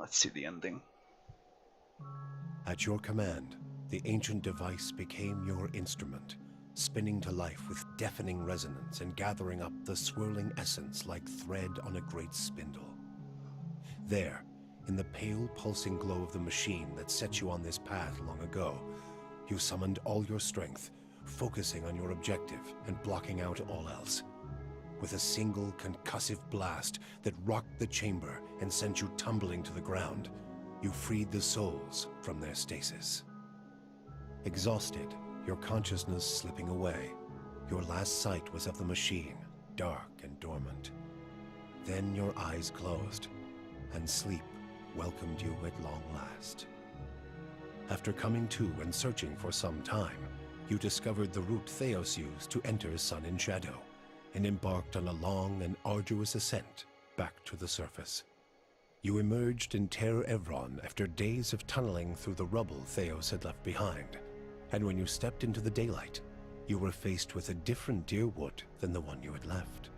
Let's see the ending. At your command, the ancient device became your instrument, spinning to life with deafening resonance and gathering up the swirling essence like thread on a great spindle. There, in the pale pulsing glow of the machine that set you on this path long ago, you summoned all your strength, focusing on your objective and blocking out all else. With a single concussive blast that rocked the chamber and sent you tumbling to the ground, you freed the souls from their stasis. Exhausted, your consciousness slipping away, your last sight was of the machine, dark and dormant. Then your eyes closed, and sleep welcomed you at long last. After coming to and searching for some time, you discovered the route Theos used to enter Sun in Shadow, and embarked on a long and arduous ascent back to the surface. You emerged in Ter Evron after days of tunneling through the rubble Theos had left behind, and when you stepped into the daylight, you were faced with a different Dyrwood than the one you had left.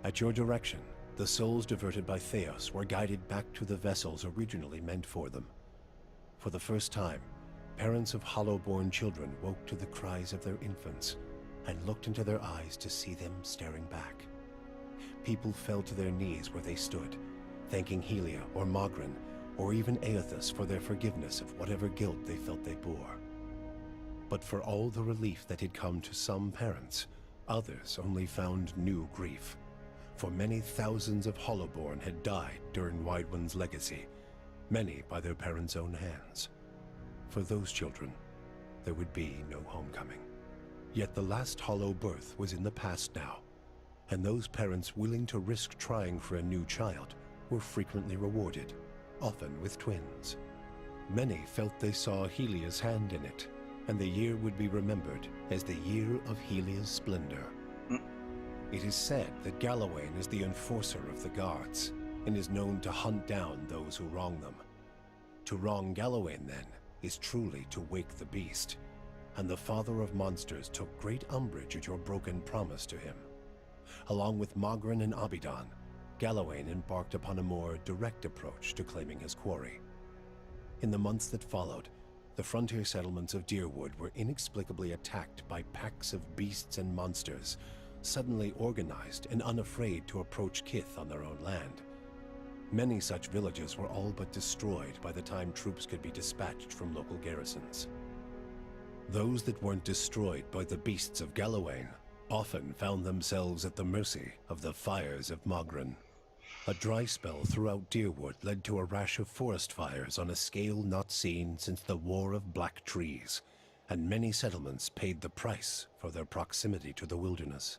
At your direction, the souls diverted by Theos were guided back to the vessels originally meant for them. For the first time, parents of hollow-born children woke to the cries of their infants and looked into their eyes to see them staring back. People fell to their knees where they stood, thanking Helia or Mogren, or even Aethys for their forgiveness of whatever guilt they felt they bore. But for all the relief that had come to some parents, others only found new grief. For many thousands of Hollowborn had died during Wideone's legacy, many by their parents' own hands. For those children, there would be no homecoming. Yet the last Hollow birth was in the past now, and those parents willing to risk trying for a new child were frequently rewarded, often with twins. Many felt they saw Helia's hand in it, and the year would be remembered as the Year of Helia's Splendor. It is said that Galawain is the enforcer of the gods, and is known to hunt down those who wrong them. To wrong Galawain, then, is truly to wake the beast, and the Father of Monsters took great umbrage at your broken promise to him. Along with Mogren and Abidan, Galawain embarked upon a more direct approach to claiming his quarry. In the months that followed, the frontier settlements of Dyrwood were inexplicably attacked by packs of beasts and monsters, suddenly organized and unafraid to approach Kith on their own land. Many such villages were all but destroyed by the time troops could be dispatched from local garrisons. Those that weren't destroyed by the beasts of Galawain often found themselves at the mercy of the fires of Mogren. A dry spell throughout Dyrwood led to a rash of forest fires on a scale not seen since the War of Black Trees, and many settlements paid the price for their proximity to the wilderness.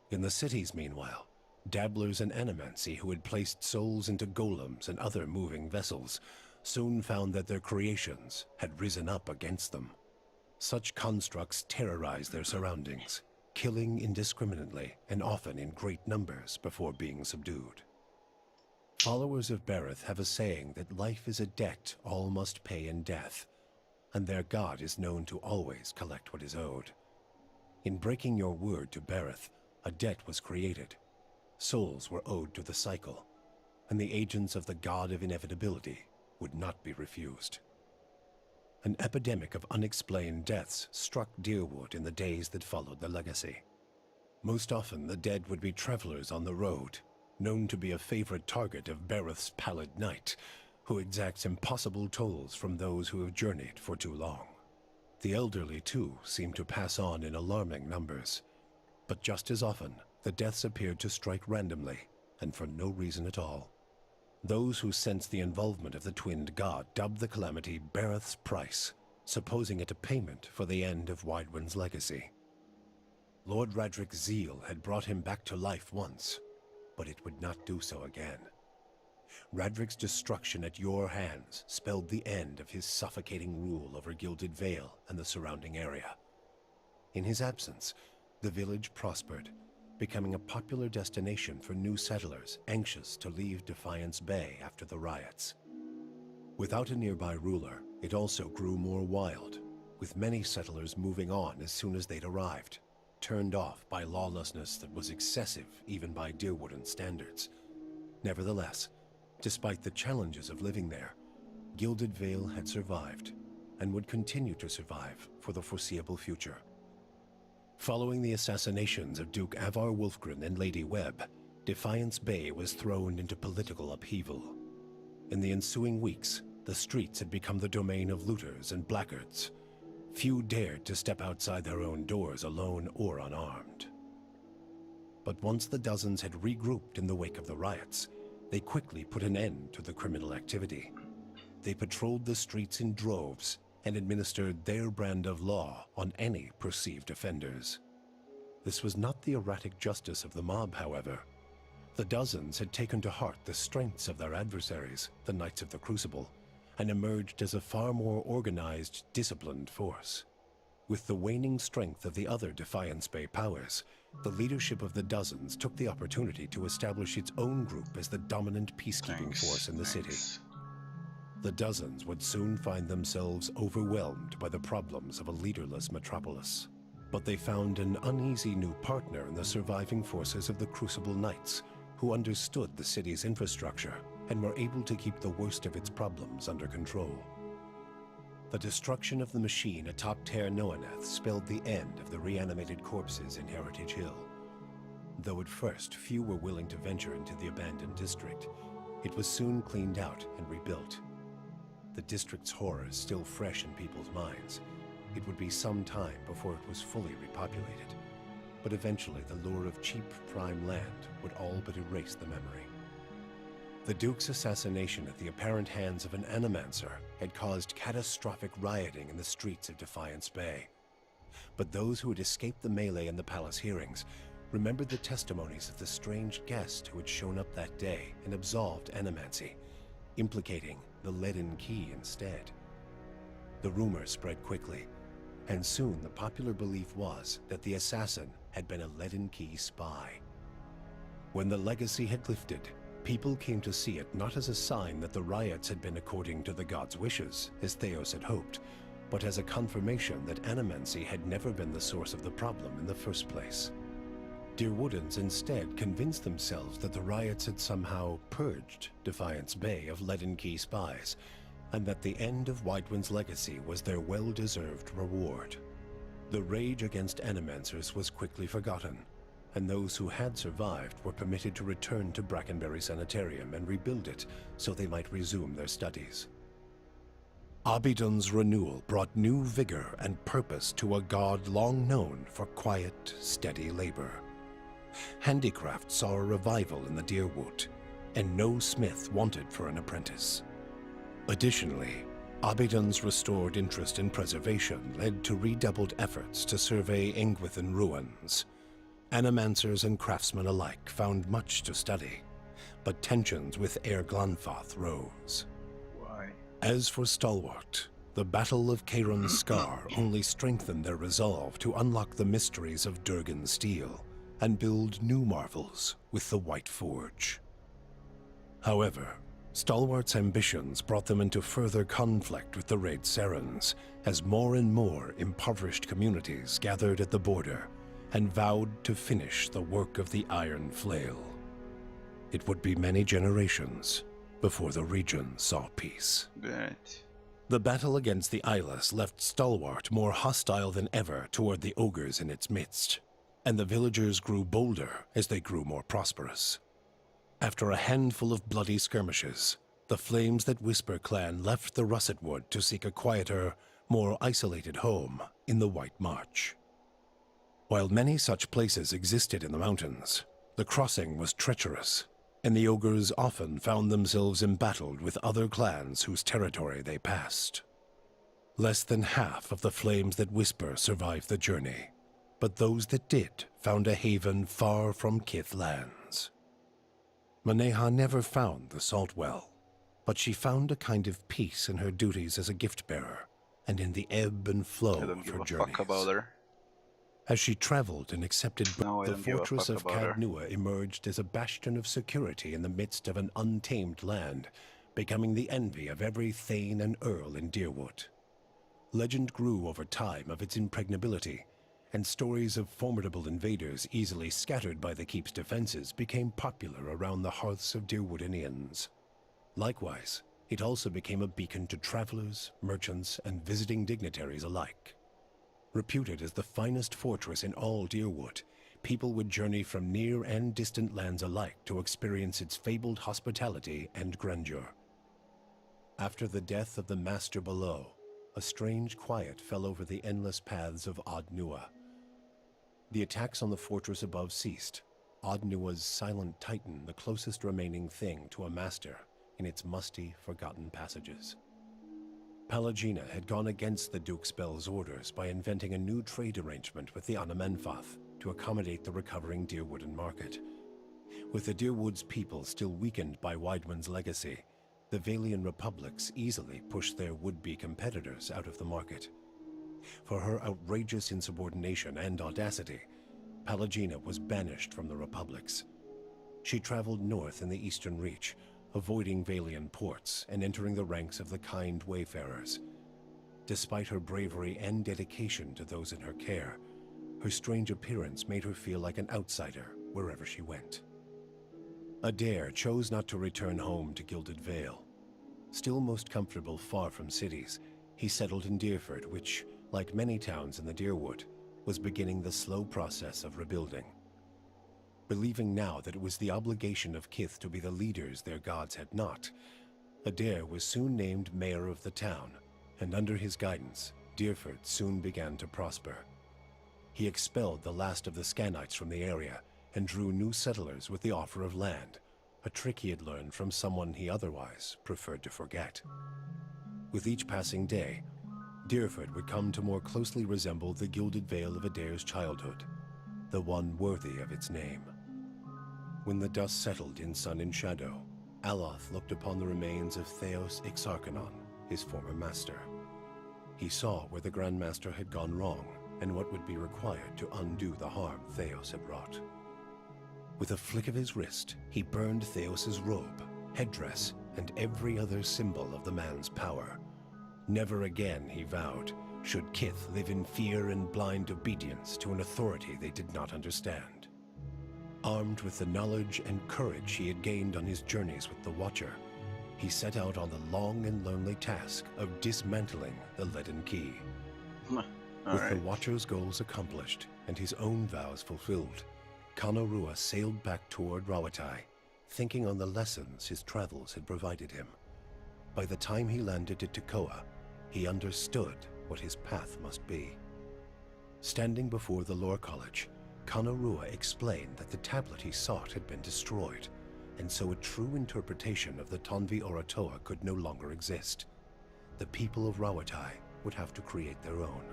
In the cities, meanwhile, dabblers in animancy who had placed souls into golems and other moving vessels soon found that their creations had risen up against them. Such constructs terrorized their surroundings, killing indiscriminately and often in great numbers before being subdued. Followers of Bereth have a saying that life is a debt all must pay in death, and their god is known to always collect what is owed. In breaking your word to Bereth, a debt was created. Souls were owed to the cycle, and the agents of the god of inevitability would not be refused. An epidemic of unexplained deaths struck Dyrwood in the days that followed the legacy. Most often the dead would be travelers on the road, known to be a favorite target of Bereth's Pallid Knight, who exacts impossible tolls from those who have journeyed for too long. The elderly, too, seem to pass on in alarming numbers. But just as often, the deaths appeared to strike randomly, and for no reason at all. Those who sensed the involvement of the twinned god dubbed the calamity Bereth's Price, supposing it a payment for the end of Wideone's legacy. Lord Radric's zeal had brought him back to life once, but it would not do so again. Radric's destruction at your hands spelled the end of his suffocating rule over Gilded Vale and the surrounding area. In his absence, the village prospered, becoming a popular destination for new settlers anxious to leave Defiance Bay after the riots. Without a nearby ruler, it also grew more wild, with many settlers moving on as soon as they'd arrived, turned off by lawlessness that was excessive even by Dyrwoodan standards. Nevertheless, Despite the challenges of living there, Gilded Vale had survived, and would continue to survive for the foreseeable future. Following the assassinations of Duke Avar Wolfgren and Lady Webb, Defiance Bay was thrown into political upheaval. In the ensuing weeks, the streets had become the domain of looters and blackguards. Few dared to step outside their own doors alone or unarmed. But once the dozens had regrouped in the wake of the riots, they quickly put an end to the criminal activity. They patrolled the streets in droves and administered their brand of law on any perceived offenders. This was not the erratic justice of the mob, however. The dozens had taken to heart the strengths of their adversaries, the Knights of the Crucible, and emerged as a far more organized, disciplined force. With the waning strength of the other Defiance Bay powers, the leadership of the dozens took the opportunity to establish its own group as the dominant peacekeeping force in the city. The dozens would soon find themselves overwhelmed by the problems of a leaderless metropolis. But they found an uneasy new partner in the surviving forces of the Crucible Knights, who understood the city's infrastructure and were able to keep the worst of its problems under control. The destruction of the machine atop Ter Noaneth spelled the end of the reanimated corpses in Heritage Hill. Though at first few were willing to venture into the abandoned district, it was soon cleaned out and rebuilt. The district's horrors still fresh in people's minds, it would be some time before it was fully repopulated. But eventually the lure of cheap prime land would all but erase the memory. The Duke's assassination at the apparent hands of an Animancer had caused catastrophic rioting in the streets of Defiance Bay. But those who had escaped the melee in the palace hearings remembered the testimonies of the strange guest who had shown up that day and absolved Animancy, implicating the Leaden Key instead. The rumor spread quickly, and soon the popular belief was that the assassin had been a Leaden Key spy. When the legacy had lifted, people came to see it not as a sign that the riots had been according to the gods' wishes, as Theos had hoped, but as a confirmation that Animancy had never been the source of the problem in the first place. Deerwoodans instead convinced themselves that the riots had somehow purged Defiance Bay of Leaden Key spies, and that the end of Widewind's legacy was their well-deserved reward. The rage against Animancers was quickly forgotten, and those who had survived were permitted to return to Brackenberry Sanitarium and rebuild it so they might resume their studies. Abydon's renewal brought new vigor and purpose to a god long known for quiet, steady labor. Handicraft saw a revival in the Deerwood, and no smith wanted for an apprentice. Additionally, Abydon's restored interest in preservation led to redoubled efforts to survey Engwithan ruins. Animancers and craftsmen alike found much to study, but tensions with Aer Glanfath rose. Why? As for Stalwart, the Battle of Caeron's Scar only strengthened their resolve to unlock the mysteries of Durgan steel and build new marvels with the White Forge. However, Stalwart's ambitions brought them into further conflict with the Raid Serens, as more and more impoverished communities gathered at the border and vowed to finish the work of the Iron Flail. It would be many generations before the region saw peace. Right. The battle against the Eyeless left Stalwart more hostile than ever toward the ogres in its midst, and the villagers grew bolder as they grew more prosperous. After a handful of bloody skirmishes, the Flames That Whisper clan left the Russet Wood to seek a quieter, more isolated home in the White March. While many such places existed in the mountains, the crossing was treacherous, and the ogres often found themselves embattled with other clans whose territory they passed. Less than half of the Flames That Whisper survived the journey, but those that did found a haven far from Kith lands. Maneha never found the Salt Well, but she found a kind of peace in her duties as a gift-bearer and in the ebb and flow I don't of give her a journeys. fuck about her. As she traveled and accepted, No, I the don't give a fortress fuck of about her. Cadnua emerged as a bastion of security in the midst of an untamed land, becoming the envy of every thane and earl in Deerwood. Legend grew over time of its impregnability, and stories of formidable invaders easily scattered by the keep's defenses became popular around the hearths of Deerwoodinians. Likewise, it also became a beacon to travelers, merchants, and visiting dignitaries alike. Reputed as the finest fortress in all Dyrwood, people would journey from near and distant lands alike to experience its fabled hospitality and grandeur. After the death of the Master below, a strange quiet fell over the endless paths of Ad Nua. The attacks on the fortress above ceased, Ad Nua's silent titan the closest remaining thing to a master in its musty, forgotten passages. Pallegina had gone against the Duke's Bell's orders by inventing a new trade arrangement with the Anamenfath to accommodate the recovering Dyrwooden market. With the Dyrwood's people still weakened by Weidmann's legacy, the Vailian republics easily pushed their would-be competitors out of the market. For her outrageous insubordination and audacity, Pallegina was banished from the republics. She traveled north in the Eastern Reach, avoiding Vailian ports and entering the ranks of the kind wayfarers. Despite her bravery and dedication to those in her care, her strange appearance made her feel like an outsider wherever she went. Adair chose not to return home to Gilded Vale. Still most comfortable far from cities, he settled in Dyrford, which, like many towns in the Dyrwood, was beginning the slow process of rebuilding. Believing now that it was the obligation of Kith to be the leaders their gods had not, Adair was soon named mayor of the town, and under his guidance, Dyrford soon began to prosper. He expelled the last of the Scanites from the area and drew new settlers with the offer of land, a trick he had learned from someone he otherwise preferred to forget. With each passing day, Dyrford would come to more closely resemble the Gilded Vale of Adair's childhood, the one worthy of its name. When the dust settled in sun and shadow, Aloth looked upon the remains of Theos Exarchanon, his former master. He saw where the Grand Master had gone wrong and what would be required to undo the harm Theos had wrought. With a flick of his wrist, he burned Theos's robe, headdress, and every other symbol of the man's power. Never again, he vowed, should Kith live in fear and blind obedience to an authority they did not understand. Armed with the knowledge and courage he had gained on his journeys with the Watcher, he set out on the long and lonely task of dismantling the Leaden Key. With the Watcher's goals accomplished and his own vows fulfilled, Kanarua sailed back toward Rawatai, thinking on the lessons his travels had provided him. By the time he landed at Tekoa, he understood what his path must be. Standing before the Lore College, Kanarua explained that the tablet he sought had been destroyed, and so a true interpretation of the Tonvi Oratoa could no longer exist. The people of Rawatai would have to create their own.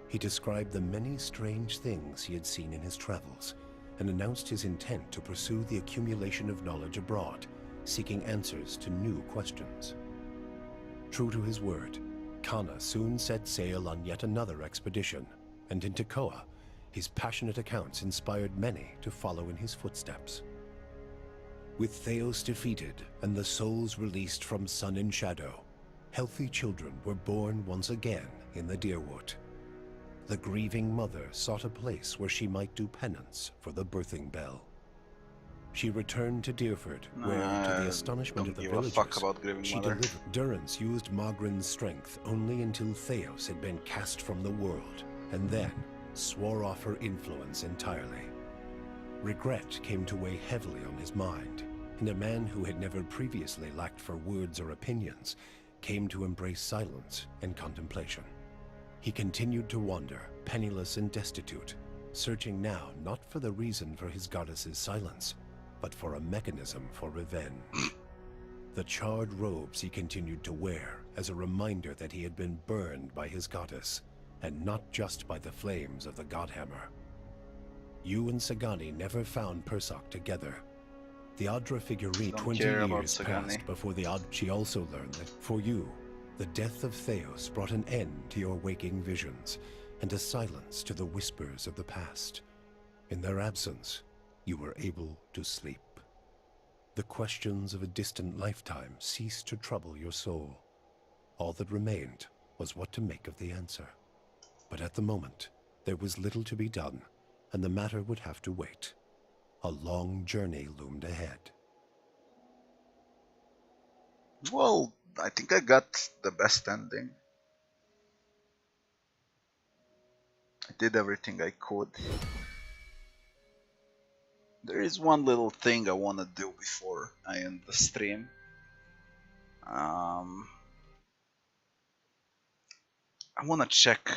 He described the many strange things he had seen in his travels, and announced his intent to pursue the accumulation of knowledge abroad, seeking answers to new questions. True to his word, Kana soon set sail on yet another expedition, and in Tekoa, his passionate accounts inspired many to follow in his footsteps. With Theos defeated and the souls released from sun and shadow, healthy children were born once again in the Dyrwood. The grieving mother sought a place where she might do penance for the birthing bell. She returned to Dyrford, where, to the astonishment of the villagers, she delivered. Durrance used Mogren's strength only until Theos had been cast from the world, and then swore off her influence entirely. Regret came to weigh heavily on his mind, and a man who had never previously lacked for words or opinions came to embrace silence and contemplation. He continued to wander, penniless and destitute, searching now not for the reason for his goddess's silence, but for a mechanism for revenge. The charred robes he continued to wear as a reminder that he had been burned by his goddess, and not just by the flames of the Godhammer. You and Sagani never found Persoc together. The Adra figurine 20 years passed before she also learned that, for you, the death of Theos brought an end to your waking visions, and a silence to the whispers of the past. In their absence, you were able to sleep. The questions of a distant lifetime ceased to trouble your soul. All that remained was what to make of the answer. But at the moment, there was little to be done, and the matter would have to wait. A long journey loomed ahead. Well, I think I got the best ending. I did everything I could. There is one little thing I want to do before I end the stream. I want to check